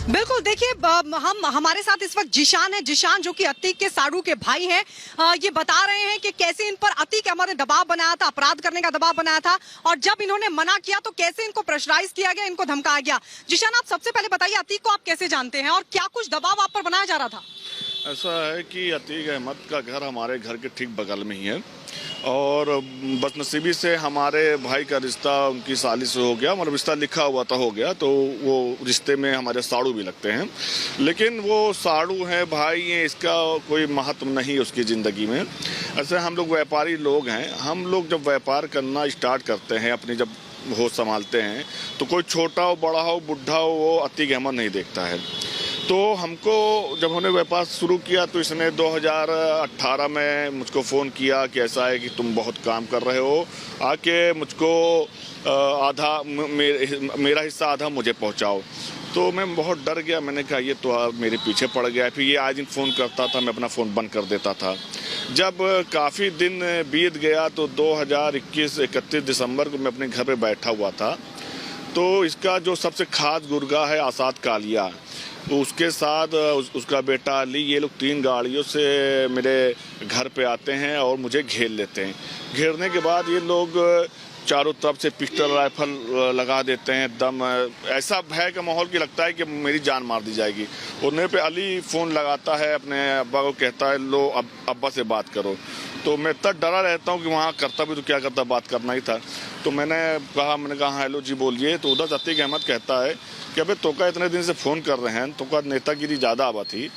बिल्कुल, देखिए हम हमारे साथ इस वक्त जिशान है। जिशान जो कि अतीक के साड़ू के भाई हैं, ये बता रहे हैं कि कैसे इन पर अतीक अहमद ने दबाव बनाया था, अपराध करने का दबाव बनाया था, और जब इन्होंने मना किया तो कैसे इनको प्रेशराइज किया गया, इनको धमकाया गया। जिशान, आप सबसे पहले बताइए, अतीक को आप कैसे जानते हैं और क्या कुछ दबाव आप पर बनाया जा रहा था? ऐसा है कि अतीक अहमद का घर हमारे घर के ठीक बगल में ही है, और बदनसीबी से हमारे भाई का रिश्ता उनकी साली से हो गया, मतलब रिश्ता लिखा हुआ था हो गया, तो वो रिश्ते में हमारे साड़ू भी लगते हैं। लेकिन वो साड़ू हैं, भाई हैं, इसका कोई महत्व नहीं है उसकी ज़िंदगी में। ऐसे हम लोग व्यापारी लोग हैं, हम लोग जब व्यापार करना स्टार्ट करते हैं, अपनी जब होश संभालते हैं, तो कोई छोटा हो, बड़ा हो, बुढ़ा हो, वो अतीक अहमद नहीं देखता है। तो हमको जब हमने व्यापार शुरू किया तो इसने 2018 में मुझको फ़ोन किया कि ऐसा है कि तुम बहुत काम कर रहे हो, आके मुझको आधा मेरा हिस्सा आधा मुझे पहुंचाओ। तो मैं बहुत डर गया, मैंने कहा ये तो मेरे पीछे पड़ गया। फिर ये आए दिन फ़ोन करता था, मैं अपना फ़ोन बंद कर देता था। जब काफ़ी दिन बीत गया तो 31 दिसंबर को मैं अपने घर पे बैठा हुआ था, तो इसका जो सबसे खास गुर्गा है आसाद कालिया, तो उसके साथ उसका बेटा अली, ये लोग 3 गाड़ियों से मेरे घर पे आते हैं और मुझे घेर लेते हैं। घेरने के बाद ये लोग चारों तरफ से पिस्टल राइफल लगा देते हैं, दम ऐसा भय का माहौल की लगता है कि मेरी जान मार दी जाएगी। उन्हें पे अली फ़ोन लगाता है, अपने अब्बा को कहता है लो अब्बा से बात करो। तो मैं इतना डरा रहता हूँ कि वहाँ करता भी तो क्या करता, बात करना ही था। तो मैंने कहा हेलो जी बोलिए। तो उधर अतीक अहमद कहता है कि अबे तोका इतने दिन से फ़ोन कर रहे हैं, तोका नेतागिरी ज़्यादा आवा थी,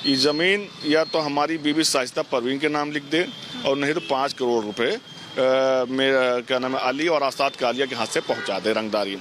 ये ज़मीन या तो हमारी बीबी शाइस्ता परवीन के नाम लिख दे, और नहीं तो 5 करोड़ रुपए मेरा क्या नाम है अली और आसाद कालिया के हाथ से पहुंचा दे रंगदारी।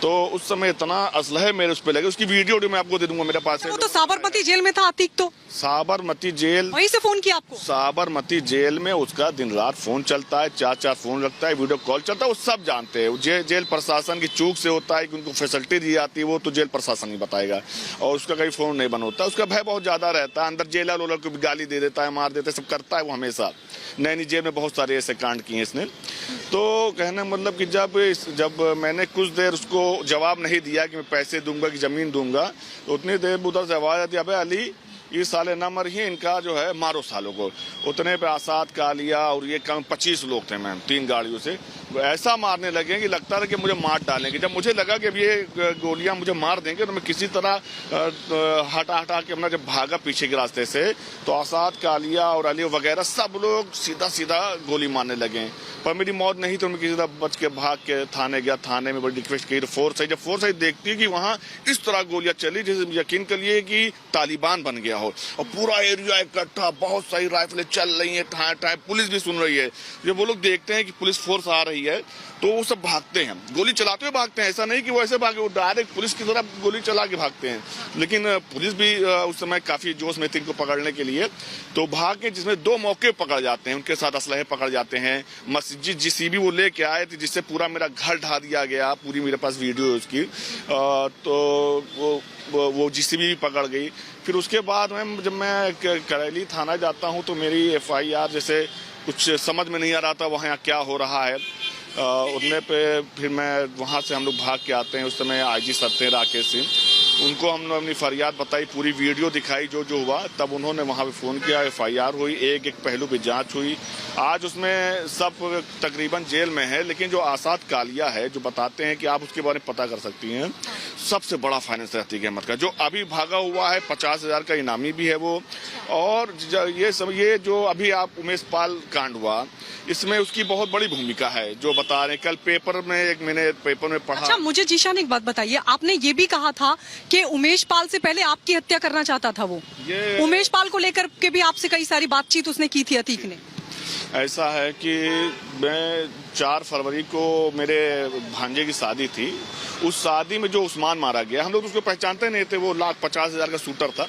तो उस समय इतना असलहे मेरे उस पर लगे, उसकी वीडियो मैं आपको दे दूंगा मेरे पास है। वो तो साबरमती जेल में था अतीक, तो साबरमती जेल, वहीं से फोन किया आपको? साबरमती जेल में उसका दिन रात फोन चलता है, 4 फोन लगता है, वीडियो कॉल चलता है, वो सब जानते हैं। जेल प्रशासन की चूक से होता है कि उनको फैसिलिटी दी जाती है, वो तो जेल प्रशासन ही बताएगा, और उसका कहीं फोन नहीं बंद होता। उसका भय बहुत ज्यादा रहता है, अंदर जेलर लोलर को भी गाली दे देता है, मार देता है, सब करता है वो हमेशा। नैनी जेल में बहुत सारे ऐसे कांड किए इसने। तो कहने मतलब कि जब मैंने कुछ देर उसको जवाब नहीं दिया कि मैं पैसे दूंगा कि जमीन दूंगा, तो उतनी देर उधर से आवाज आती है, अबे अली ये साले ना मरिए, इनका जो है मारो सालों को। उतने पे आसाद कालिया और ये कम 25 लोग थे मैम, 3 गाड़ियों से ऐसा मारने लगे कि लगता था कि मुझे मार डालेंगे। जब मुझे लगा कि अब ये गोलियां मुझे मार देंगे, तो मैं किसी तरह हटा के अपना जब भागा पीछे के रास्ते से, तो आसाद कालिया और अली वगैरह सब लोग सीधा गोली मारने लगे। पर मेरी मौत नहीं, तो मैं किसी तरह बच के भाग के थाने गया। थाने में बड़ी रिक्वेस्ट की, तो फोर्स आई देखती है कि वहाँ इस तरह गोलियां चली जैसे यकीन करिए कि तालिबान बन गया हो, और पूरा एरिया इकट्ठा, बहुत सारी राइफलें चल रही है, ठाए पुलिस भी सुन रही है। जब वो लोग देखते हैं कि पुलिस फोर्स आ रही है, तो वो सब भागते हैं, गोली चलाते हुए भागते हैं। ऐसा नहीं कि वो ऐसे भागे, वो डायरेक्ट पुलिस की तरफ गोली चला के भागते हैं। लेकिन पुलिस भी उस समय काफी जोश में थी इनको पकड़ने के लिए, तो भाग के जिसमें 2 मौके पकड़ जाते हैं, उनके साथ असलहे पकड़ जाते हैं। मस्जिद जीसीबी वो लेके आए थे, जिससे पूरा मेरा घर ढा दिया गया, पूरी मेरे पास वीडियो है उसकी। तो वो जीसीबी भी पकड़ गई। फिर उसके बाद जब मैं करेली थाना जाता हूँ, तो मेरी FIR जैसे कुछ समझ में नहीं आ रहा था वहाँ क्या हो रहा है। उतने पे फिर मैं वहाँ से हम लोग भाग के आते हैं। उस समय IG सर थे राकेश सिंह, उनको हमने अपनी फरियाद बताई, पूरी वीडियो दिखाई जो हुआ। तब उन्होंने वहाँ पे फ़ोन किया, FIR हुई, एक पहलू पे जांच हुई। आज उसमें सब तकरीबन जेल में है, लेकिन जो आसाद कालिया है, जो बताते हैं कि आप उसके बारे में पता कर सकती हैं, सबसे बड़ा फाइनेंस है अतीक अहमद का, जो अभी भागा हुआ है। 50,000 का इनामी भी है वो। और ये जो अभी आप उमेश पाल कांड हुआ, इसमें उसकी बहुत बड़ी भूमिका है, जो बता रहे हैं। कल मैंने पेपर में पढ़ा। अच्छा, मुझे जीशान एक बात बताइए, आपने ये भी कहा था कि उमेश पाल से पहले आपकी हत्या करना चाहता था वो। उमेश पाल को लेकर के भी आपसे कई सारी बातचीत उसने की थी अतीक ने। ऐसा है कि मैं 4 फरवरी को मेरे भांजे की शादी थी। उस शादी में जो उस्मान मारा गया, हम लोग उसको पहचानते नहीं थे, वो 1,50,000 का शूटर था,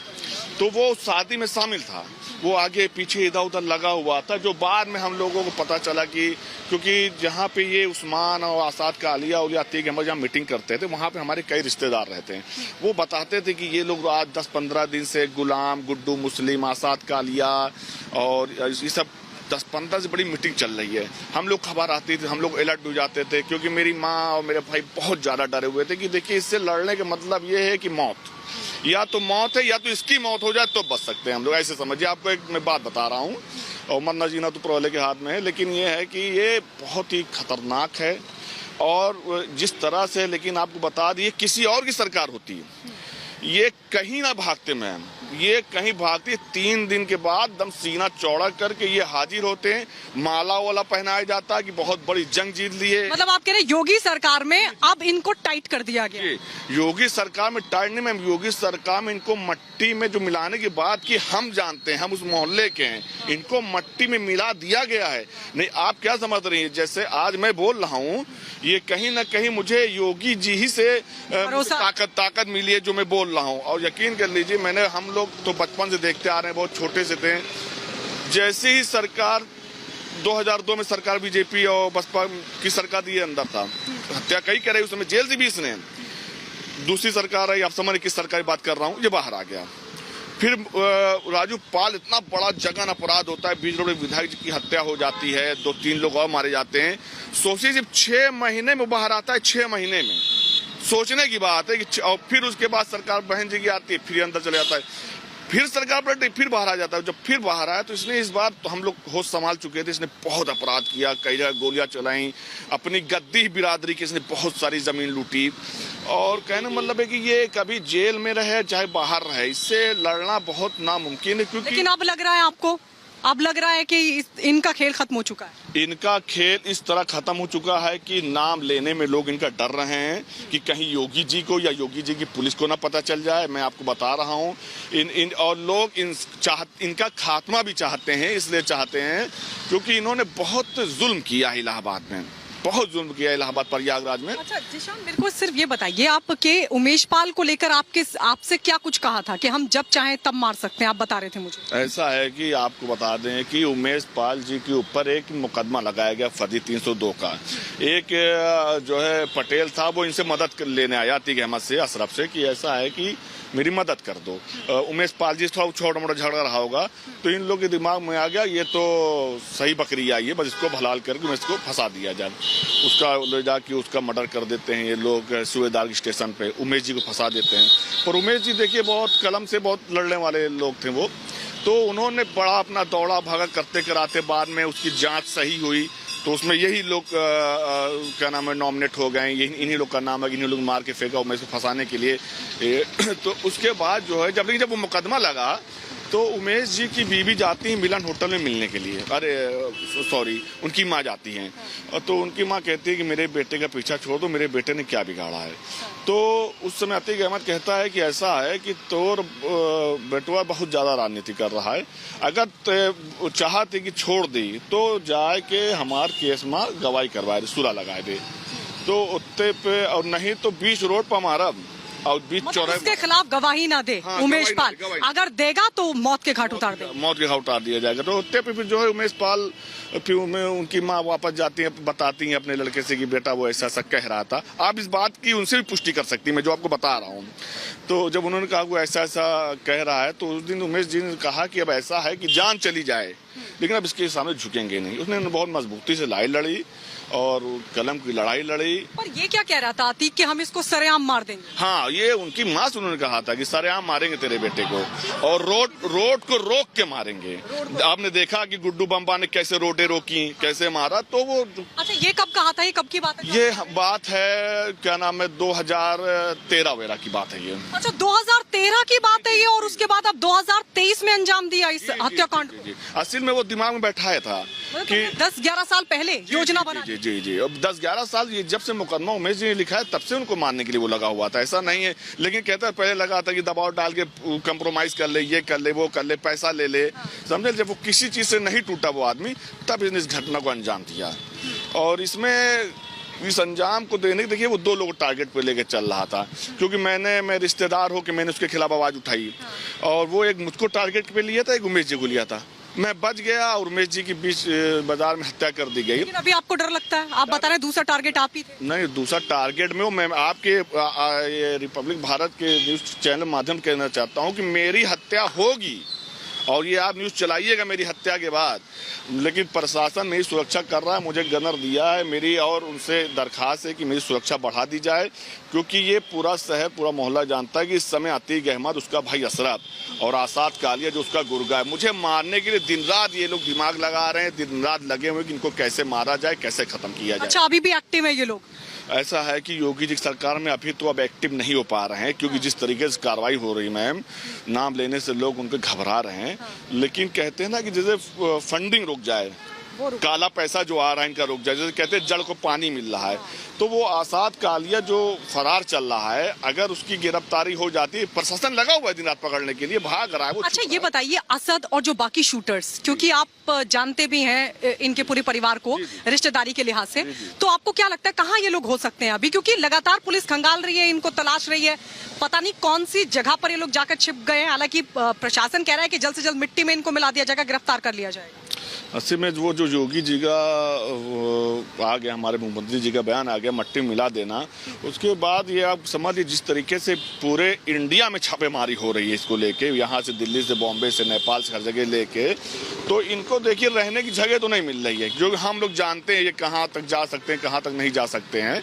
तो वो उस शादी में शामिल था। वो आगे पीछे इधर उधर लगा हुआ था, जो बाद में हम लोगों को पता चला कि क्योंकि जहाँ पे ये उस्मान और आसाद कालिया और अतीक अहमद जहाँ मीटिंग करते थे, वहाँ पे हमारे कई रिश्तेदार रहते हैं। वो बताते थे कि ये लोग आज 10-15 दिन से गुलाम, गुड्डू मुस्लिम, आसाद कालिया और ये सब 10-15 से बड़ी मीटिंग चल रही है। हम लोग खबर आती थी, हम लोग अलर्ट हो जाते थे, क्योंकि मेरी माँ और मेरे भाई बहुत ज़्यादा डरे हुए थे कि देखिए इससे लड़ने का मतलब ये है कि मौत। या तो मौत है या तो इसकी मौत हो जाए तो बच सकते हैं हम लोग, ऐसे समझिए। आपको एक मैं बात बता रहा हूँ, और मरना जीना तो ऊपर वाले के हाथ में है, लेकिन ये है कि ये बहुत ही खतरनाक है। और जिस तरह से, लेकिन आपको बता दिए, किसी और की सरकार होती है, ये कहीं ना भागते मैम, ये कहीं भागती। 3 दिन के बाद दम सीना चौड़ा करके ये हाजिर होते हैं, माला वाला पहनाया जाता है कि बहुत बड़ी जंग जीत लिए। मतलब आप कह रहे हैं योगी सरकार में अब इनको टाइट कर दिया गया? योगी सरकार में टाइट नहीं मैम, योगी सरकार में इनको मट्टी में जो मिलाने की बात की, हम जानते हैं, हम उस मोहल्ले के हैं, इनको मट्टी में मिला दिया गया है। नहीं, आप क्या समझ रही हैं? जैसे आज मैं बोल रहा हूँ, ये कहीं ना कहीं मुझे योगी जी ही से ताकत मिली है जो मैं बोल रहा हूँ। और यकीन कर लीजिए, हम लोग तो बचपन से देखते आ रहे हैं, बहुत छोटे से थे। जैसे ही सरकार 2002 में सरकार बीजेपी और बसपा की सरकार ये अंदर था, हत्या कई करे, उस समय जेल से भी इसने। दूसरी सरकार आई, आप समझ किस सरकार की बात कर रहा हूँ, ये बाहर आ गया। फिर राजू पाल, इतना बड़ा जघन अपराध होता है, बीच रोड विधायक की हत्या हो जाती है, 2-3 लोग और मारे जाते हैं। सोचिए, सिर्फ 6 महीने में बाहर आता है, 6 महीने में, सोचने की बात है कि। और फिर उसके बाद सरकार बहन जी की आती है, फिर अंदर चले जाता है, फिर सरकार पलटी, फिर बाहर आ जाता है। जब फिर बाहर आया तो इसने, इस बार तो हम लोग होश संभाल चुके थे, इसने बहुत अपराध किया, कई जगह गोलियां चलाई, अपनी गद्दी बिरादरी की इसने बहुत सारी जमीन लूटी। और कहने मतलब है कि ये कभी जेल में रहे चाहे बाहर रहे, इससे लड़ना बहुत नामुमकिन है। क्योंकि लेकिन अब लग रहा है आपको, अब लग रहा है कि इनका खेल खत्म हो चुका है? इनका खेल इस तरह खत्म हो चुका है कि नाम लेने में लोग इनका डर रहे हैं कि कहीं योगी जी को या योगी जी की पुलिस को ना पता चल जाए। मैं आपको बता रहा हूँ, और लोग इनका खात्मा भी चाहते हैं, इसलिए चाहते हैं क्योंकि इन्होंने बहुत जुल्म किया इलाहाबाद में, बहुत जुल्म किया इलाहाबाद प्रयागराज में। अच्छा जिशान, मेरे को सिर्फ ये बताइए, आपके उमेश पाल को लेकर आपसे क्या कुछ कहा था कि हम जब चाहें तब मार सकते हैं, आप बता रहे थे मुझे? ऐसा है कि आपको बता दें कि उमेश पाल जी के ऊपर एक मुकदमा लगाया गया फर्जी 302 का। एक जो है पटेल था, वो इनसे मदद लेने आया अतीक अहमद से, अशरफ से, कि ऐसा है कि मेरी मदद कर दो। उमेश पाल जी थोड़ा छोटा मोटा झगड़ा रहा होगा, तो इन लोगों के दिमाग में आ गया ये तो सही बकरी आई है, बस इसको भलाल करके इसको फंसा दिया जाए। उसका ले जाके उसका मर्डर कर देते हैं ये लोग सूबेदार के स्टेशन पे, उमेश जी को फंसा देते हैं। पर उमेश जी देखिए बहुत कलम से बहुत लड़ने वाले लोग थे वो, तो उन्होंने बड़ा अपना दौड़ा भागा करते कराते बाद में उसकी जांच सही हुई, तो उसमें यही लोग क्या नाम है नॉमिनेट हो गए, इन्हीं लोग का नाम है, इन्हीं लोग मार के फेंका उमेश को फंसाने के लिए। तो उसके बाद जो है जब वो मुकदमा लगा तो उमेश जी की बीवी जाती है मिलन होटल में मिलने के लिए, अरे सॉरी उनकी माँ जाती हैं, तो उनकी माँ कहती है कि मेरे बेटे का पीछा छोड़ दो, मेरे बेटे ने क्या बिगाड़ा है। तो उस समय अतीक अहमद कहता है कि ऐसा है कि तोर बेटुआ बहुत ज़्यादा राजनीति कर रहा है, अगर चाहते कि छोड़ दी तो जाए के हमार केस में गवाही करवाए दे, सुरा लगाए दे, तो उत्ते पे, और नहीं तो बीच रोड पर हमारा और बीच चौराहे उसके खिलाफ गवाही ना दे। हाँ, उमेश पाल अगर देगा तो मौत के घाट उतार देगा, मौत के घाट उतार दिया जाएगा। तो उत्ते पे फिर जो है उमेश पाल, फिर उनकी माँ वापस जाती है, बताती हैं अपने लड़के से कि बेटा वो ऐसा ऐसा कह रहा था। आप इस बात की उनसे भी पुष्टि कर सकती हैं, मैं जो आपको बता रहा हूँ। तो जब उन्होंने कहा वो ऐसा ऐसा कह रहा है, तो उस दिन उमेश जी ने कहा कि अब ऐसा है कि जान चली जाए लेकिन अब इसके सामने झुकेंगे नहीं। उसने बहुत मजबूती से लड़ाई लड़ी और कलम की लड़ाई लड़ी। पर ये क्या कह रहा था अतीक कि हम इसको सरेआम मार देंगे? हाँ, ये उनकी माँ से उन्होंने कहा था कि सरेआम मारेंगे तेरे बेटे को, और रोड को रोक के मारेंगे। आपने देखा कि गुड्डू बम्बा ने कैसे रोडें रोकी, कैसे मारा, तो वो। अच्छा ये कब कहा था, ये कब की बात है? ये बात है क्या नाम है 2013 वगैरह की बात है ये। अच्छा 2013 की बात है ये, और उसके बाद अब 2023 में अंजाम दिया इस हत्याकांड को? असल में वो दिमाग में बैठाया था कि 10-11 साल पहले योजना बना। जी अब 10-11 साल ये जब से मुकदमा उमेश जी ने लिखा है तब से उनको मारने के लिए वो लगा हुआ था, ऐसा नहीं है। लेकिन कहता है पहले लगा था कि दबाव डाल के कंप्रोमाइज कर ले, ये कर ले, वो कर ले, पैसा ले ले, समझे। जब वो किसी चीज से नहीं टूटा वो आदमी, तब इसने इस घटना को अंजाम दिया। और इसमें इस अंजाम को देने के देखिए वो 2 लोग टारगेट पे लेके चल रहा था, क्योंकि मैं रिश्तेदार हो कि मैंने उसके खिलाफ आवाज उठाई, और वो एक मुझको टारगेट पे लिया था, एक उमेश जी को लिया था। मैं बच गया और उमेश जी की बीच बाजार में हत्या कर दी गई। लेकिन अभी आपको डर लगता है? आप बता रहे हैं दूसरा टारगेट आप ही थे। नहीं, दूसरा टारगेट में मैं आपके ये रिपब्लिक भारत के न्यूज चैनल माध्यम कहना चाहता हूं कि मेरी हत्या होगी और ये आप न्यूज़ चलाइएगा मेरी हत्या के बाद, लेकिन प्रशासन मेरी सुरक्षा कर रहा है, मुझे गनर दिया है मेरी, और उनसे दरखास्त है कि मेरी सुरक्षा बढ़ा दी जाए, क्योंकि ये पूरा शहर पूरा मोहल्ला जानता है कि इस समय अतीक अहमद, उसका भाई अशरफ और आसाद कालिया जो उसका गुर्गा है, मुझे मारने के लिए दिन रात ये लोग दिमाग लगा रहे हैं, दिन रात लगे हुए कि इनको कैसे मारा जाए, कैसे खत्म किया जाए। अच्छा, अभी भी एक्टिव है ये लोग? ऐसा है कि योगी जी की सरकार में अभी तो अब एक्टिव नहीं हो पा रहे हैं, क्योंकि जिस तरीके से कार्रवाई हो रही मैम, नाम लेने से लोग उनके घबरा रहे हैं। लेकिन कहते हैं ना कि जैसे फंडिंग रुक जाए, काला पैसा जो आ रहा है इनका रुक जाए, जैसे कहते हैं जड़ को पानी मिल रहा है, तो वो आसाद कालिया जो फरार चल रहा है, अगर उसकी गिरफ्तारी हो जाती है, प्रशासन लगा हुआ है दिन रात पकड़ने के लिए, भाग रहा है वो। अच्छा, ये बताइए असद और जो बाकी शूटर्स, क्योंकि आप जानते भी हैं इनके पूरे परिवार को रिश्तेदारी के लिहाज से, तो आपको क्या लगता है कहाँ ये लोग हो सकते हैं अभी? क्योंकि लगातार पुलिस खंगाल रही है, इनको तलाश रही है, पता नहीं कौन सी जगह पर ये लोग जाकर छिप गए हैं। हालांकि प्रशासन कह रहा है कि जल्द से जल्द मिट्टी में इनको मिला दिया जाएगा, गिरफ्तार कर लिया जाएगा। अस्सी में वो जो योगी जी का आ गया, हमारे मुख्यमंत्री जी का बयान आ गया, मट्टी मिला देना, उसके बाद ये आप समझ लीजिए जिस तरीके से पूरे इंडिया में छापेमारी हो रही है इसको लेके, यहाँ से दिल्ली से बॉम्बे से नेपाल से हर जगह लेके, तो इनको देखिए रहने की जगह तो नहीं मिल रही है, जो हम लोग जानते हैं ये कहाँ तक जा सकते हैं, कहाँ तक नहीं जा सकते हैं।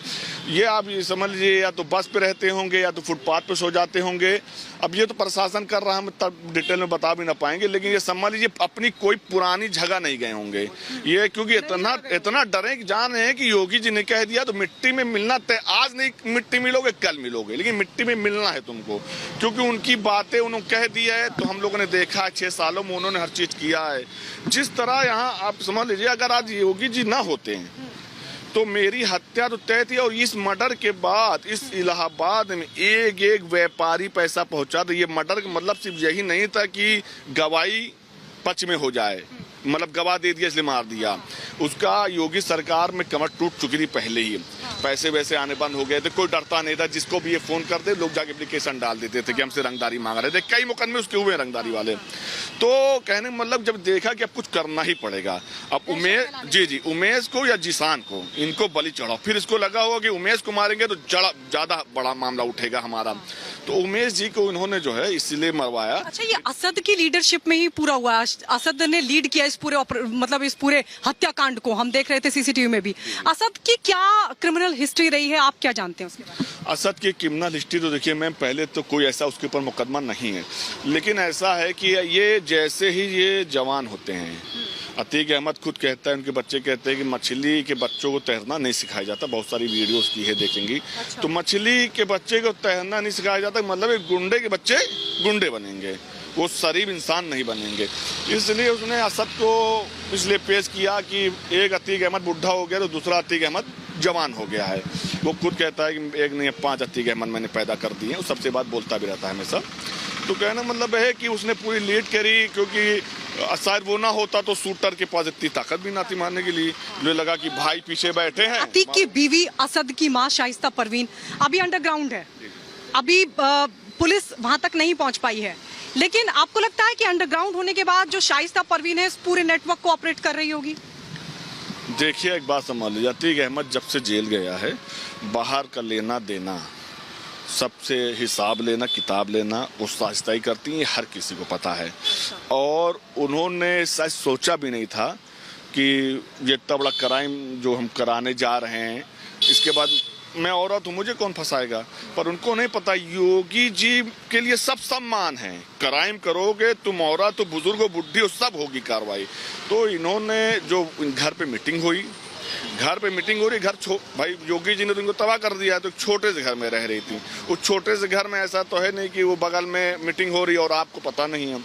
ये आप ये समझ लीजिए या तो बस पे रहते होंगे या तो फुटपाथ पे सो जाते होंगे। अब ये तो प्रशासन कर रहा है, हम तब डिटेल में बता भी ना पाएंगे, लेकिन ये समझ लीजिए अपनी कोई पुरानी जगह नहीं गए होंगे ये, क्योंकि इतना डरे कि जान रहे हैं कि योगी जी ने कह दिया तो मिट्टी में मिलना तय, आज नहीं मिट्टी मिलोगे कल मिलोगे, लेकिन मिट्टी में मिलना है तुमको, क्योंकि उनकी बातें उन्होंने कह दिया है। तो हम लोगों ने देखा है 6 सालों में उन्होंने हर चीज किया है। जिस तरह यहाँ आप समझ लीजिए अगर आज योगी जी ना होते हैं तो मेरी हत्या तो तय थी, और इस मर्डर के बाद इस इलाहाबाद में एक एक व्यापारी पैसा पहुंचा। तो ये मर्डर का मतलब सिर्फ यही नहीं था कि गवाही पक्ष में हो जाए, मतलब गवाह दे दिया इसलिए मार दिया, उसका योगी सरकार में कमर टूट चुकी थी पहले ही, पैसे वैसे आने बंद हो गए थे, कोई डरता नहीं था, जिसको भी ये फोन करते लोग जाके एप्लीकेशन डाल देते थे कि हमसे रंगदारी मांग रहे थे, कई मुकदमे उसके हुए रंगदारी वाले। तो कहने मतलब जब देखा कि अब कुछ करना ही पड़ेगा, अब उमेश को या जिसान को इनको बलि चढ़ाओ, फिर इसको लगा होगा कि उमेश को मारेंगे तो ज्यादा बड़ा मामला उठेगा हमारा, तो उमेश जी को इन्होंने जो है इसलिए मरवाया। अच्छा, ये असद की लीडरशिप में ही पूरा हुआ, असद ने लीड किया इस पूरे मतलब इस पूरे हत्याकांड को, हम देख रहे थे सीसीटीवी में भी। असद की क्या क्रिमिनल हिस्ट्री रही है, आप क्या जानते हैं उसके बारे में? असद की क्रिमिनल हिस्ट्री तो देखिए मैम, पहले तो कोई ऐसा उसके ऊपर मुकदमा नहीं है, लेकिन ऐसा है कि ये जैसे ही ये जवान होते हैं, अतीक अहमद खुद कहता है, उनके बच्चे कहते हैं कि मछली के बच्चों को तैरना नहीं सिखाया जाता, बहुत सारी वीडियोस की है देखेंगी। अच्छा। तो मछली के बच्चे को तैरना नहीं सिखाया जाता, मतलब एक गुंडे के बच्चे गुंडे बनेंगे, वो शरीफ इंसान नहीं बनेंगे। इसलिए उसने असद को इसलिए पेश किया कि एक अतीक अहमद बुढ़ा हो गया तो दूसरा अतीक अहमद जवान हो गया है। वो खुद कहता है कि एक नहीं 5 अतीक अहमद मैंने पैदा कर दिए, वो सबसे बात बोलता भी रहता है हमेशा। तो कहना मतलब है कि उसने पूरी लीड करी, क्योंकि शायद वो ना होता तो शूटर के पास इतनी ताकत भी ना थी मारने के लिए, मुझे लगा कि भाई पीछे बैठे हैं। अतीक की बीवी असद की मां शाइस्ता परवीन अभी अंडरग्राउंड है, अभी पुलिस वहां तक नहीं पहुंच पाई है, लेकिन आपको लगता है कि अंडरग्राउंड होने के बाद जो शाइस्ता परवीन है इस पूरे नेटवर्क को ऑपरेट कर रही होगी? देखिए एक बात समझ लीजिए, अतीक अहमद जब से जेल गया है, बाहर का लेना देना, सबसे हिसाब लेना, किताब लेना, वो शाइस्ता ही करती है, हर किसी को पता है। और उन्होंने शायद सोचा भी नहीं था कि ये इतना बड़ा क्राइम जो हम कराने जा रहे हैं, इसके बाद मैं औरत हूँ मुझे कौन फंसाएगा, पर उनको नहीं पता योगी जी के लिए सब सम्मान है, क्राइम करोगे तुम औरत तो बुजुर्ग हो बुढ़ी हो सब होगी कार्रवाई। तो इन्होंने जो घर पे मीटिंग हुई, घर पे मीटिंग हो रही, भाई योगी जी ने तो इनको तबाह कर दिया है, तो छोटे से घर में रह रही थी, उस छोटे से घर में ऐसा तो है नहीं कि वो बगल में मीटिंग हो रही है और आपको पता नहीं है,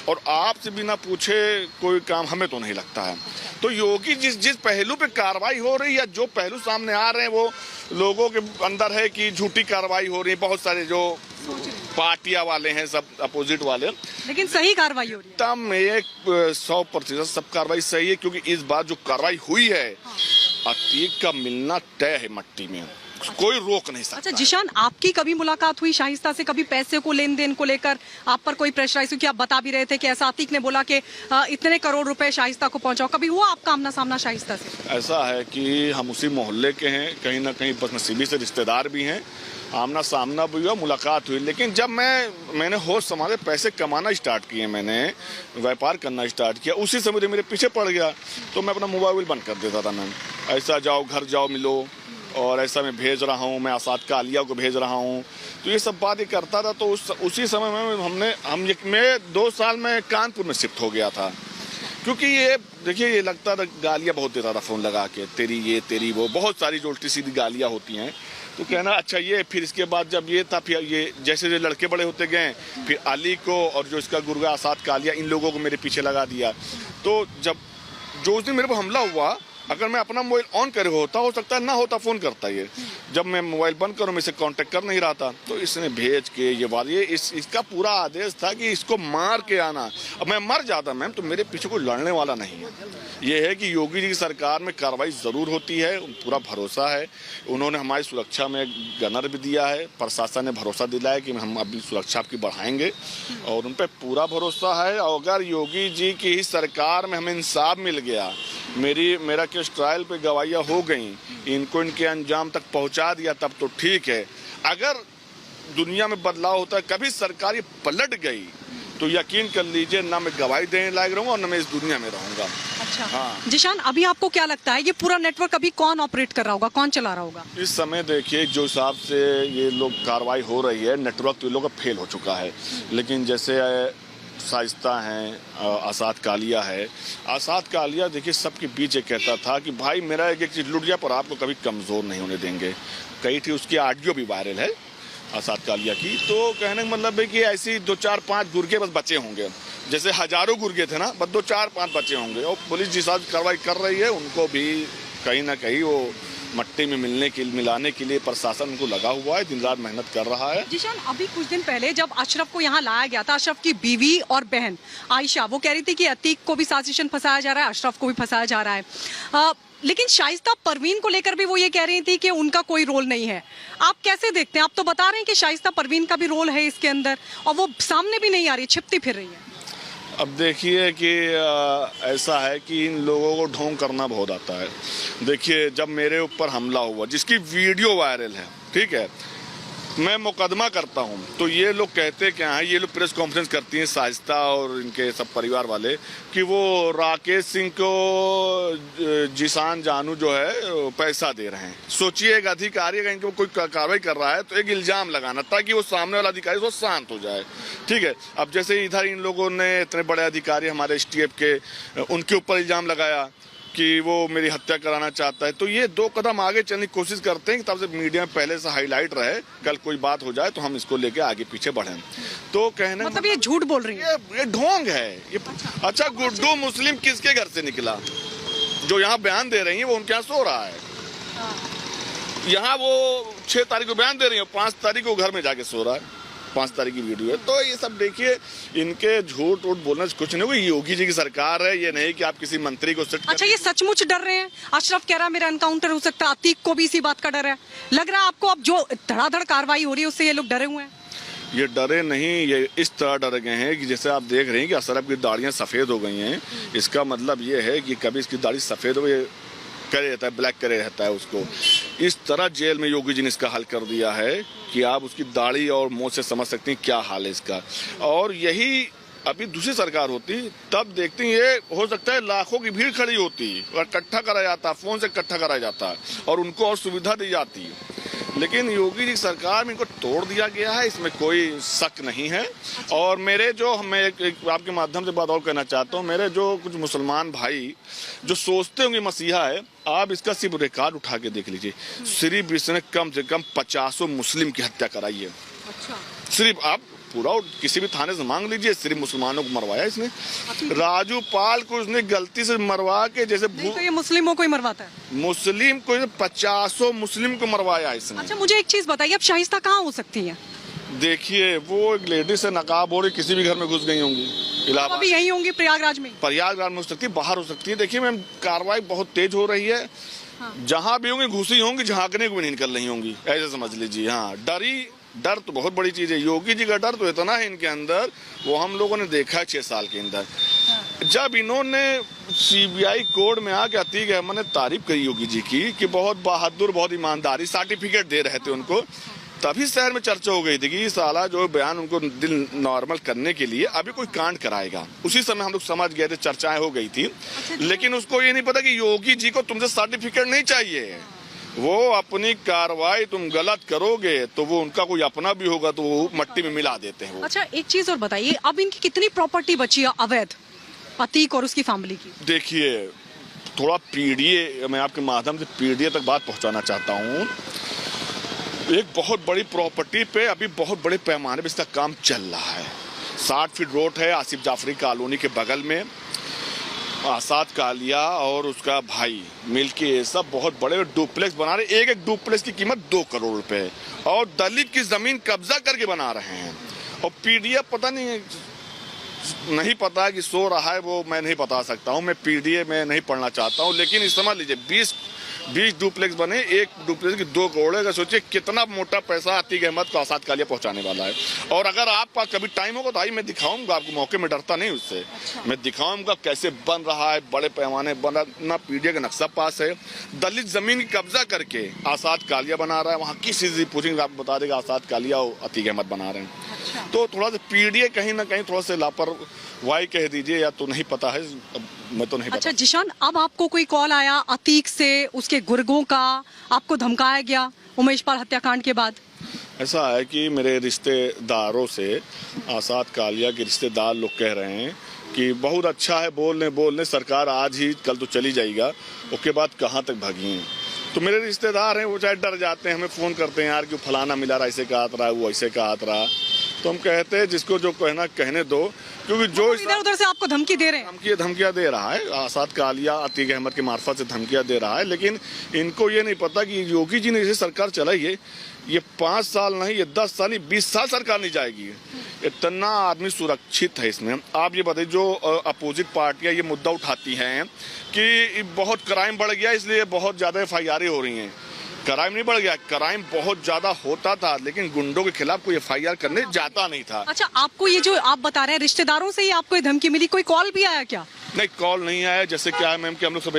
और आपसे बिना पूछे कोई काम हमें तो नहीं लगता है। तो योगी जिस पहलू पे कार्रवाई हो रही है, जो पहलू सामने आ रहे हैं, वो लोगों के अंदर है कि झूठी कार्रवाई हो रही है, बहुत सारे जो पार्टियां वाले हैं सब अपोजिट वाले, लेकिन सही कार्रवाई हो रही है। तब 100% सब कार्रवाई सही है, क्योंकि इस बार जो कार्रवाई हुई है, अतीक का मिलना तय है मट्टी में। कोई रोक नहीं सकता। अच्छा जिशान, आपकी कभी मुलाकात हुई शाइस्ता से, कभी पैसे को लेन देन को लेकर आप पर कोई प्रेशराइज हुई? कि आप बता भी रहे थे कि ऐसा अतीक ने बोला कि इतने करोड़ रुपए शाइस्ता को पहुंचाओ, कभी हुआ आपका आमना सामना शाइस्ता से? ऐसा है कि हम उसी मोहल्ले के हैं, कहीं ना कहीं बदनसीबी से रिश्तेदार भी हैं, आमना सामना भी हुआ, मुलाकात हुई। लेकिन जब मैंने होश संभाले, पैसे कमाना स्टार्ट किए, मैंने व्यापार करना स्टार्ट किया, उसी समय मेरे पीछे पड़ गया। तो मैं अपना मोबाइल बंद कर देता था। मैं ऐसा जाओ घर जाओ मिलो, और ऐसा मैं भेज रहा हूँ, मैं आसाद कालिया को भेज रहा हूँ, तो ये सब बातें करता था। तो उसी समय में मैं 2 साल में कानपुर में शिफ्ट हो गया था। क्योंकि ये देखिए, ये लगता था, गालियाँ बहुत देता था फ़ोन लगा के, तेरी ये तेरी वो, बहुत सारी जो उल्टी सीधी गालियाँ होती हैं। तो कहना अच्छा ये, फिर इसके बाद जब ये था, फिर ये जैसे जो लड़के बड़े होते गए, फिर अली को और जो इसका गुर्गा आसाद कालिया, इन लोगों को मेरे पीछे लगा दिया। तो जब जो उस दिन मेरे को हमला हुआ, अगर मैं अपना मोबाइल ऑन करे होता, हो सकता है ना होता, फ़ोन करता ये। जब मैं मोबाइल बंद करूँ, मैं इसे कांटेक्ट कर नहीं रहा था, तो इसने भेज के ये बात, इसका पूरा आदेश था कि इसको मार के आना। अब मैं मर जाता मैम, तो मेरे पीछे कोई लड़ने वाला नहीं है। ये है कि योगी जी की सरकार में कार्रवाई ज़रूर होती है, पूरा भरोसा है। उन्होंने हमारी सुरक्षा में गनर भी दिया है, प्रशासन ने भरोसा दिलाया कि हम अभी सुरक्षा आपकी बढ़ाएंगे, और उन पर पूरा भरोसा है। और अगर योगी जी की ही सरकार में हमें इंसाफ मिल गया, मेरा केस ट्रायल पे गवाहियाँ हो गई, इनको इनके अंजाम तक पहुंचा दिया, तब तो ठीक है। अगर दुनिया में बदलाव होता है, कभी सरकार ये पलट गई, तो यकीन कर लीजिए, ना मैं गवाही देने लायक रहूंगा और ना मैं इस दुनिया में रहूंगा। अच्छा हाँ। जिशान, अभी आपको क्या लगता है ये पूरा नेटवर्क अभी कौन ऑपरेट कर रहा होगा, कौन चला रहा होगा? इस समय देखिए, जो हिसाब से ये लोग कार्रवाई हो रही है, नेटवर्क तो ये लोग का फेल हो चुका है। लेकिन जैसे शाइस्ता हैं, आसाद कालिया है। आसाद कालिया देखिए सबके बीच ये कहता था कि भाई मेरा एक चीज़ लुट गया, पर आपको कभी कमज़ोर नहीं होने देंगे। कई थी उसकी ऑडियो भी वायरल है आसाद कालिया की। तो कहने का मतलब है कि ऐसी 2-4-5 गुर्गे बस बचे होंगे, जैसे हजारों गुर्गे थे ना, बस 2-4-5 बचे होंगे। और पुलिस जिस साथ कार्रवाई कर रही है, उनको भी कहीं ना कहीं वो मट्टी में मिलाने के लिए प्रशासन उनको लगा हुआ है, दिन रात मेहनत कर रहा है। जिशान, अभी कुछ दिन पहले जब अशरफ को यहाँ लाया गया था, अशरफ की बीवी और बहन आयशा, वो कह रही थी कि अतीक को भी साजिशन फंसाया जा रहा है, अशरफ को भी फंसाया जा रहा है। लेकिन शाइस्ता परवीन को लेकर भी वो ये कह रही थी कि उनका कोई रोल नहीं है। आप कैसे देखते हैं? आप तो बता रहे हैं कि शाइस्ता परवीन का भी रोल है इसके अंदर, और वो सामने भी नहीं आ रही, छिपती फिर रही है। अब देखिए कि ऐसा है कि इन लोगों को ढोंग करना बहुत आता है। देखिए, जब मेरे ऊपर हमला हुआ, जिसकी वीडियो वायरल है, ठीक है, मैं मुकदमा करता हूं, तो ये लोग कहते क्या हैं, ये लोग प्रेस कॉन्फ्रेंस करती हैं शाइस्ता और इनके सब परिवार वाले, कि वो राकेश सिंह को जिशान जानू जो है पैसा दे रहे हैं। सोचिए, एक अधिकारी अगर इनको कोई कार्रवाई कर रहा है, तो एक इल्जाम लगाना ताकि वो सामने वाला अधिकारी वो शांत हो जाए, ठीक है। अब जैसे इधर इन लोगों ने, इतने बड़े अधिकारी हमारे STF के, उनके ऊपर इल्जाम लगाया कि वो मेरी हत्या कराना चाहता है, तो ये 2 कदम आगे चलने की कोशिश करते हैं कि तब से मीडिया में पहले से हाईलाइट रहे, कल कोई बात हो जाए तो हम इसको लेके आगे पीछे बढ़ें। तो कहने मतलब ये झूठ बोल रही है, ये ढोंग है ये। अच्छा, गुड्डू मुस्लिम किसके घर से निकला? जो यहाँ बयान दे रही है, वो उनके यहाँ सो रहा है। यहाँ वो 6 तारीख को बयान दे रही है, 5 तारीख को घर में जाके सो रहा है। 5 तारीख की वीडियो है। तो ये सब देखिए, इनके झूठ वूठ बोलने से कुछ नहीं हुआ। योगी जी की सरकार है, ये नहीं कि आप किसी मंत्री को सेट। अच्छा, ये सचमुच डर रहे हैं? अशरफ कह रहा है मेरा एनकाउंटर हो सकता है, अतीक को भी इसी बात का डर है। लग रहा है आपको अब जो धड़ाधड़ कार्रवाई हो रही है उससे ये लोग डरे हुए हैं? ये डरे नहीं, ये इस तरह डर गए हैं कि जैसे आप देख रहे हैं कि अशरफ की दाढ़ियां सफ़ेद हो गई हैं। इसका मतलब ये है कि कभी इसकी दाढ़ी सफ़ेद हो, ये करे रहता है, ब्लैक करे रहता है उसको। इस तरह जेल में योगी जी ने इसका हल कर दिया है कि आप उसकी दाढ़ी और मुंह से समझ सकते हैं क्या हाल है इसका। और यही अभी दूसरी सरकार होती, तब देखते हैं ये हो सकता है लाखों की भीड़ खड़ी होती और इकट्ठा करा जाता, फ़ोन से इकट्ठा करा जाता और उनको और सुविधा दी जाती। लेकिन योगी जी की सरकार में इनको तोड़ दिया गया है, इसमें कोई शक नहीं है। और मेरे जो, मैं एक आपके माध्यम से बात और कहना चाहता हूँ, मेरे जो कुछ मुसलमान भाई जो सोचते होंगे मसीहा है, आप इसका सिर्फ रिकॉर्ड उठा के देख लीजिए। सिर्फ इसने कम से कम 50 मुस्लिम की हत्या कराई है। अच्छा। सिर्फ आप पूरा किसी भी थाने से मांग लीजिए, सिर्फ मुसलमानों को मरवाया इसने। राजू पाल को उसने गलती से मरवा के, जैसे तो ये मुस्लिमों को ही मरवाता है? मुस्लिम को 50 मुस्लिम को मरवाया इसने। अच्छा, मुझे एक चीज बताइए, अब शाइस्ता कहाँ हो सकती है? देखिए, वो एक लेडी से नकाब हो रही, किसी भी घर में घुस गई होंगी। इलाहाबाद यही होंगी, प्रयागराज में? प्रयागराज में हो सकती है, बाहर हो सकती है। देखिए मैम, कार्रवाई बहुत तेज हो रही है। जहां भी होंगी घुसी होंगी, झांकने को भी नहीं निकल रही होंगी, ऐसे समझ लीजिए। हाँ, डर तो बहुत बड़ी चीज है। योगी जी का डर तो इतना है इनके अंदर, वो हम लोगों ने देखा है 6 साल के अंदर। जब इन्होंने सीबीआई कोर्ट में आके अतीक अहमद ने तारीफ करी योगी जी की कि बहुत बहादुर, बहुत ईमानदारी, सर्टिफिकेट दे रहे थे उनको, तभी शहर में चर्चा हो गई थी कि साला जो बयान उनको दिल नॉर्मल करने के लिए अभी कोई कांड कराएगा। उसी समय हम लोग समझ गए थे, चर्चाएं हो गई थी। लेकिन उसको ये नहीं पता कि योगी जी को तुमसे सर्टिफिकेट नहीं चाहिए, वो अपनी कार्रवाई तुम गलत करोगे तो वो उनका कोई अपना भी होगा तो वो मट्टी में मिला देते हैं वो। अच्छा, एक चीज और बताइए, अब इनकी कितनी प्रॉपर्टी बची है अवैध, अतीक और उसकी फैमिली की? देखिए, थोड़ा पीडीए, मैं आपके माध्यम से पीडीए तक बात पहुंचाना चाहता हूँ। एक बहुत बड़ी प्रॉपर्टी पे अभी बहुत बड़े पैमाने पे इसका काम चल रहा है। 60 फीट रोड है आसिफ जाफरी कॉलोनी के बगल में। आसाद कालिया और उसका भाई मिलके ये सब बहुत बड़े डुप्लेक्स बना रहे। एक डुप्लेक्स की कीमत 2 करोड़ रुपए, और दलित की जमीन कब्जा करके बना रहे हैं। और पीडीए पता नहीं पता कि सो रहा है, वो मैं नहीं बता सकता हूँ। मैं पीडीए में नहीं पढ़ना चाहता हूँ, लेकिन इस समझ लीजिए 20 डुप्लेक्स बने, एक डुप्लेक्स की 2 करोड़ है। सोचिए कितना मोटा पैसा अतीक अहमद को आसाद कालिया पहुंचाने वाला है। और अगर आप पास कभी टाइम होगा तो आई, मैं दिखाऊंगा आपको, मौके में डरता नहीं उससे। मैं दिखाऊंगा कैसे बन रहा है, बड़े पैमाने बना ना। पीडीए का नक्शा पास है, दलित जमीन की कब्जा करके आसाद कालिया बना रहा है। वहाँ किसी से पूछेंगे आपको बता देगा आसाद कालिया और अतीक अहमद बना रहे हैं। तो थोड़ा सा पीडीए कहीं ना कहीं थोड़ा सा लापरवाही कह दीजिए, या तो नहीं पता है, मैं तो नहीं पता। अच्छा जिशान, अब आपको कोई कॉल आया अतीक से, उसके गुर्गों का, आपको धमकाया गया उमेश पाल हत्याकांड के बाद? ऐसा है कि मेरे रिश्तेदारों से, आसाद कालिया के रिश्तेदार लोग कह रहे हैं कि बहुत अच्छा है, बोलने सरकार आज ही कल तो चली जाएगा, उसके बाद कहाँ तक भागी। तो मेरे रिश्तेदार हैं, वो चाहे डर जाते हैं, हमें फ़ोन करते हैं, यार क्यों फलाना मिला रहा, ऐसे कहा रहा, वो ऐसे कहा रहा। तो हम कहते हैं जिसको जो कहना कहने दो, क्योंकि जो इधर उधर से आपको धमकी दे रहे हैं। धमकियां दे रहा है आसाद कालिया अतीक अहमद के मार्फत से धमकियां दे रहा है। लेकिन इनको ये नहीं पता कि योगी जी ने जैसे सरकार चलाई है, ये 5 साल नहीं, ये 10 साल नहीं, 20 साल सरकार नहीं जाएगी। इतना आदमी सुरक्षित है इसमें। आप ये बताइए, जो अपोजिट पार्टियां ये मुद्दा उठाती हैं कि बहुत क्राइम बढ़ गया इसलिए बहुत ज्यादा FIR हो रही हैं। क्राइम नहीं बढ़ गया, क्राइम बहुत ज्यादा होता था, लेकिन गुंडों के खिलाफ कोई FIR करने जाता नहीं था। अच्छा, आपको ये जो आप बता रहे हैं रिश्तेदारों से ही आपको ये धमकी मिली, कोई कॉल भी आया क्या? नहीं, कॉल नहीं आया। जैसे क्या है मैम कि हम लोग सब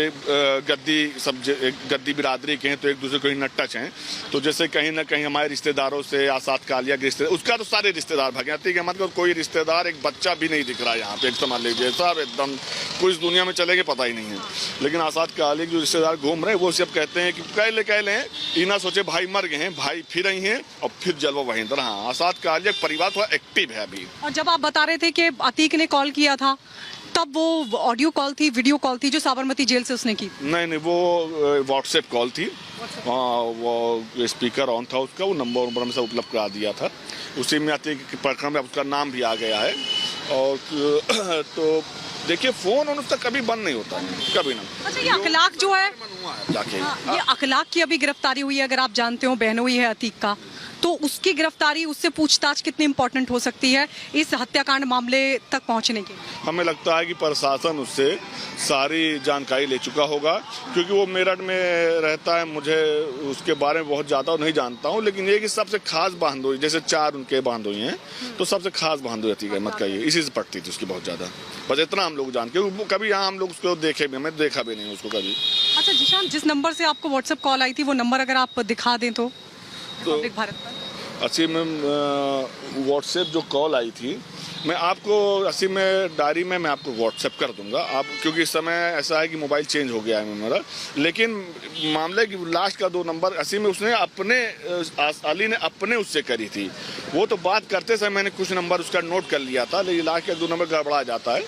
गद्दी बिरादरी के हैं, तो एक दूसरे को ही न टच हैं। तो जैसे कहीं ना कहीं हमारे रिश्तेदारों से, आसाद कालिया के रिश्तेदार, उसका तो सारे रिश्तेदार भागे। अतीक अहमद का कोई रिश्तेदार, एक बच्चा भी नहीं दिख रहा है यहाँ पे, समझ लीजिए सब एकदम कुछ दुनिया में चले गए, पता ही नहीं है। लेकिन आसाद कालिया के जो रिश्तेदार घूम रहे हैं, वो सब कहते हैं कि कह ले इना सोचे भाई मर गए हैं, भाई फिर आई हैं और फिर जलवा वहीं पर। हाँ, आसाद कालिया परिवार थोड़ा एक्टिव है अभी। और जब आप बता रहे थे कि अतीक ने कॉल किया था, तब वो ऑडियो कॉल थी, वीडियो कॉल थी जो साबरमती जेल से उसने की? नहीं, वो व्हाट्सएप कॉल थी। वो स्पीकर ऑन था उसका, वो नंबर हमसे उपलब्ध करा दिया था। उसी में अतीक के प्रकरण में उसका नाम भी आ गया है। और तो देखिए, फोन उसका कभी बंद नहीं होता है, कभी ना। अच्छा, ये अखलाक जो है ये अखलाक की अभी गिरफ्तारी हुई है, अगर आप जानते हो, बहनोई है अतीक का, तो उसकी गिरफ्तारी, उससे पूछताछ कितनी इंपॉर्टेंट हो सकती है इस हत्याकांड मामले तक पहुंचने के? हमें लगता है कि प्रशासन उससे सारी जानकारी ले चुका होगा, क्योंकि वो मेरठ में रहता है। मुझे उसके बारे में बहुत ज्यादा नहीं जानता हूँ, लेकिन ये कि सबसे खास बहादुरी, जैसे 4 उनके बहादुरी हैं, तो सबसे खास बहादुरी अतीक अहमद का ये, इसी से पड़ती थी उसकी बहुत ज्यादा। बस इतना हम लोग जानते हैं। कभी यहाँ हम लोग उसको देखे भी, मैं देखा भी नहीं उसको कभी। अच्छा जिशान, जिस नंबर से आपको व्हाट्सएप कॉल आई थी, वो नंबर अगर आप दिखा दें तो भारत पर। असी में व्हाट्सएप जो कॉल आई थी, मैं आपको असी में डायरी में मैं आपको व्हाट्सएप कर दूंगा आप, क्योंकि इस समय ऐसा है कि मोबाइल चेंज हो गया है मेरा। लेकिन मामले की लास्ट का 2 नंबर असी में उसने अपने, अली ने अपने उससे करी थी। वो तो बात करते समय मैंने कुछ नंबर उसका नोट कर लिया था, लेकिन लास्ट का 2 नंबर गड़बड़ा जाता है।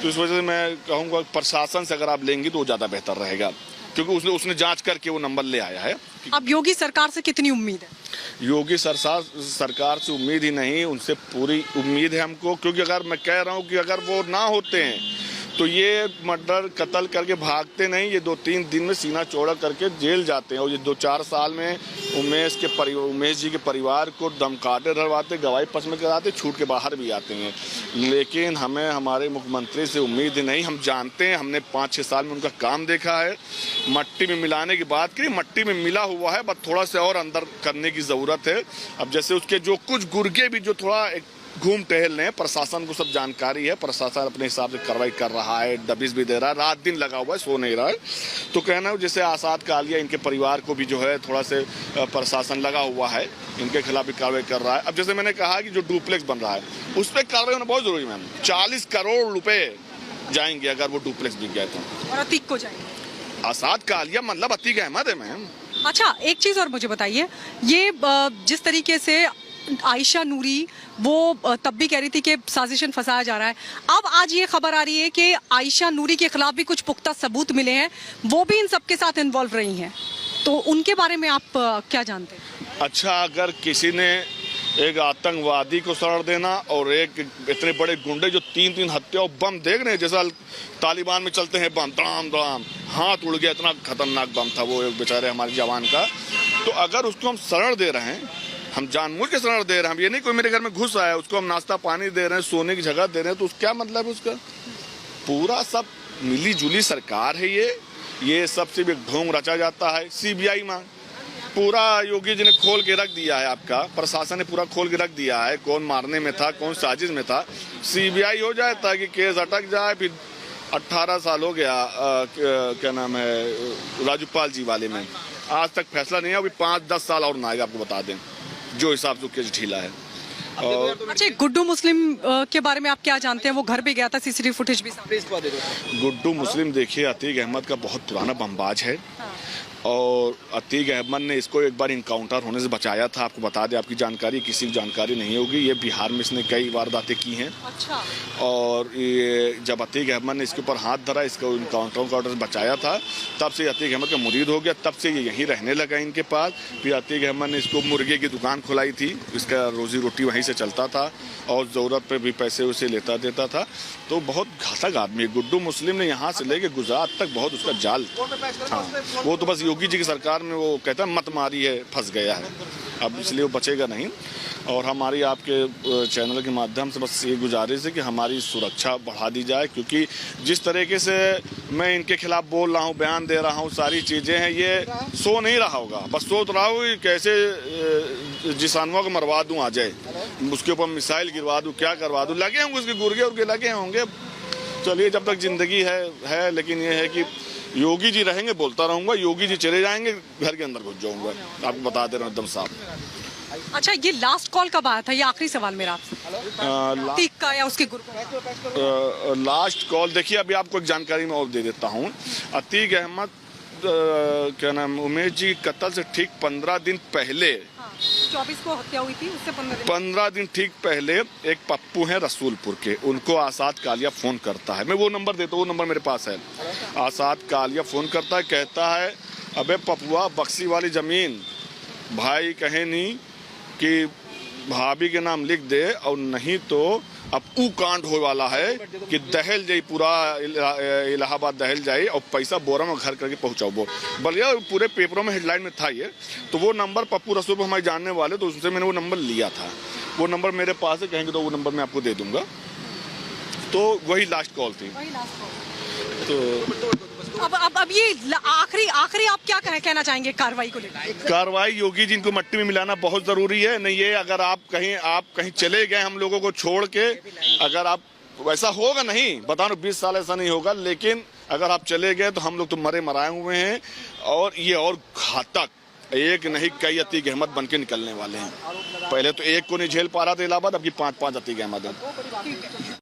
तो इस वजह से मैं कहूँगा प्रशासन से अगर आप लेंगी तो वो ज़्यादा बेहतर रहेगा, क्योंकि उसने जांच करके वो नंबर ले आया है। अब योगी सरकार से कितनी उम्मीद है? योगी सरकार से उम्मीद ही नहीं, उनसे पूरी उम्मीद है हमको, क्योंकि अगर मैं कह रहा हूँ कि अगर वो ना होते हैं तो ये मर्डर कत्ल करके भागते नहीं, ये 2-3 दिन में सीना चौड़ा करके जेल जाते हैं। और ये 2-4 साल में उमेश जी के परिवार को दमकाटे धरवाते, गवाही पक्ष में कराते, छूट के बाहर भी आते हैं। लेकिन हमें हमारे मुख्यमंत्री से उम्मीद नहीं, हम जानते हैं, हमने 5-6 साल में उनका काम देखा है। मट्टी में मिलाने की बात करी, मट्टी में मिला हुआ है, बस थोड़ा सा और अंदर करने की ज़रूरत है। अब जैसे उसके जो कुछ गुर्गे भी जो थोड़ा घूम टहल रहे हैं, प्रशासन को सब जानकारी है, प्रशासन अपने हिसाब से कार्रवाई कर रहा है, दबिश भी दे रहा है, रात दिन लगा हुआ है, सो नहीं रहा है। तो कहना है जैसे आसाद कालिया, इनके परिवार को भी जो है थोड़ा से प्रशासन लगा हुआ है, इनके खिलाफ भी कार्रवाई कर रहा है। अब जैसे मैंने कहा कि जो डुप्लेक्स बन रहा है उस पर कार्रवाई होना बहुत जरूरी है मैम। 40 करोड़ रुपए जाएंगे अगर वो डुप्लेक्स बिक गए तो, और अतीक को जाएंगे। आसाद कालिया मतलब अतीक अहमद है मैम। अच्छा, एक चीज और मुझे बताइए, ये जिस तरीके से आयशा नूरी वो तब भी कह रही थी कि साजिशन फंसाया जा रहा है, अब आज ये खबर आ रही है कि आयशा नूरी के खिलाफ भी कुछ पुख्ता सबूत मिले हैं, वो भी इन सबके साथ इन्वॉल्व रही हैं, तो उनके बारे में आप क्या जानते हैं? अच्छा, अगर किसी ने एक आतंकवादी को शरण देना और एक इतने बड़े गुंडे जो 3-3 हत्या और बम देख रहे हैं, जैसा तालिबान में चलते हैं बम, दाम दाम, हाथ उड़ गया, इतना खतरनाक बम था वो एक बेचारे हमारे जवान का। तो अगर उसको हम शरण दे रहे हैं, हम जानबूझ के शरण दे रहे हैं, ये नहीं कोई मेरे घर में घुस आया, उसको हम नाश्ता पानी दे रहे हैं, सोने की जगह दे रहे हैं, तो क्या मतलब है उसका? पूरा सब मिली जुली सरकार है ये सब सिर्फ एक ढोंग रचा जाता है। सीबीआई में पूरा योगी जी ने खोल के रख दिया है, आपका प्रशासन ने पूरा खोल के रख दिया है, कौन मारने में था, कौन साजिश में था। सीबीआई हो जाए ताकि केस अटक जाए। फिर 18 साल हो गया क्या नाम है राजूपाल जी वाले में, आज तक फैसला नहीं है। अभी 5-10 साल और ना आएगा, आपको बता दें, जो हिसाब से केस ढीला है। और अच्छा, गुड्डू मुस्लिम के बारे में आप क्या जानते हैं? वो घर पे गया था, सीसीटीवी फुटेज भी सामने। गुड्डू मुस्लिम देखिए अतीक अहमद का बहुत पुराना बमबाज है। हाँ। और अतीक अहमद ने इसको एक बार इनकाउंटर होने से बचाया था। आपको बता दें, आपकी जानकारी किसी की जानकारी नहीं होगी, ये बिहार में इसने कई वारदातें की हैं। अच्छा। और ये जब अतीक अहमद ने इसके ऊपर हाथ धरा, इसको इनकाउंटर से बचाया था, तब से अतीक अहमद का मुरीद हो गया, तब से ये यहीं रहने लगा इनके पास। फिर अतीक अहमद ने इसको मुर्गे की दुकान खुलाई थी, इसका रोजी रोटी वहीं से चलता था और ज़रूरत पर भी पैसे उसे लेता देता था। तो बहुत घातक आदमी है गुड्डू मुस्लिम ने, यहाँ से लेके गुजरात तक बहुत उसका जाल। हाँ, वो तो बस योगी जी की सरकार में वो कहता है मत मारी है, फंस गया है, अब इसलिए वो बचेगा नहीं। और हमारी आपके चैनल के माध्यम से बस ये गुजारिश है कि हमारी सुरक्षा बढ़ा दी जाए, क्योंकि जिस तरीके से मैं इनके खिलाफ बोल रहा हूँ, बयान दे रहा हूँ, सारी चीज़ें हैं, ये सो नहीं रहा होगा, बस सोच रहा हूँ कैसे जिसानुआ को मरवा दूँ, आ जाए उसके ऊपर मिसाइल गिरवा दूँ, क्या करवा दूँ, लगे होंगे उसके गुर्गे उर्गे लगे होंगे। चलिए, जब तक जिंदगी है, लेकिन ये है कि योगी जी रहेंगे, बोलता रहूंगा, योगी जी चले जाएंगे, घर के अंदर घुस जाऊंगा, आपको बता दे रहा हूँ एकदम साफ। अच्छा, ये लास्ट कॉल कब आया था? ये आखिरी सवाल मेरा आपसे, अतीक का या उसके गुरु? लास्ट कॉल देखिए, अभी आपको एक जानकारी मैं और दे देता हूँ। अतीक अहमद क्या नाम उमेश जी कत्ल से ठीक 15 दिन पहले, 24 को हत्या हुई थी, उससे 15 दिन ठीक पहले एक पप्पू है रसूलपुर के, उनको आसाद कालिया फोन करता है। मैं वो नंबर देता हूँ, वो नंबर मेरे पास है। आसाद कालिया फोन करता है, कहता है अबे पपुआ, बक्सी वाली जमीन भाई कहे नहीं कि भाभी के नाम लिख दे, और नहीं तो अब ऊ कांड हो वाला है कि दहल जाई, पूरा इलाहाबाद दहल जाए और पैसा बोरा में घर करके पहुंचाओ। वो बलिया पूरे पेपरों में हेडलाइन में था ये। तो वो नंबर पप्पू रसूल हमारे जानने वाले, तो उससे मैंने वो नंबर लिया था, वो नंबर मेरे पास है, कहेंगे तो वो नंबर मैं आपको दे दूंगा। तो वही लास्ट कॉल थी। तो अब ये आखिरी आप क्या कहना चाहेंगे कार्रवाई को लेकर? कार्रवाई योगी जी इनको मट्टी में मिलाना बहुत जरूरी है। नहीं ये अगर आप कहीं चले गए हम लोगों को छोड़ के, अगर आप वैसा होगा नहीं, बता रहा हूं 20 साल ऐसा नहीं होगा, लेकिन अगर आप चले गए तो हम लोग तो मरे मराए हुए हैं। और ये और घातक, एक नहीं कई अतीक अहमद बन के निकलने वाले हैं। पहले तो एक को नहीं झेल पा रहा था इलाहाबाद, अब की 5-5 अतीक अहमद है।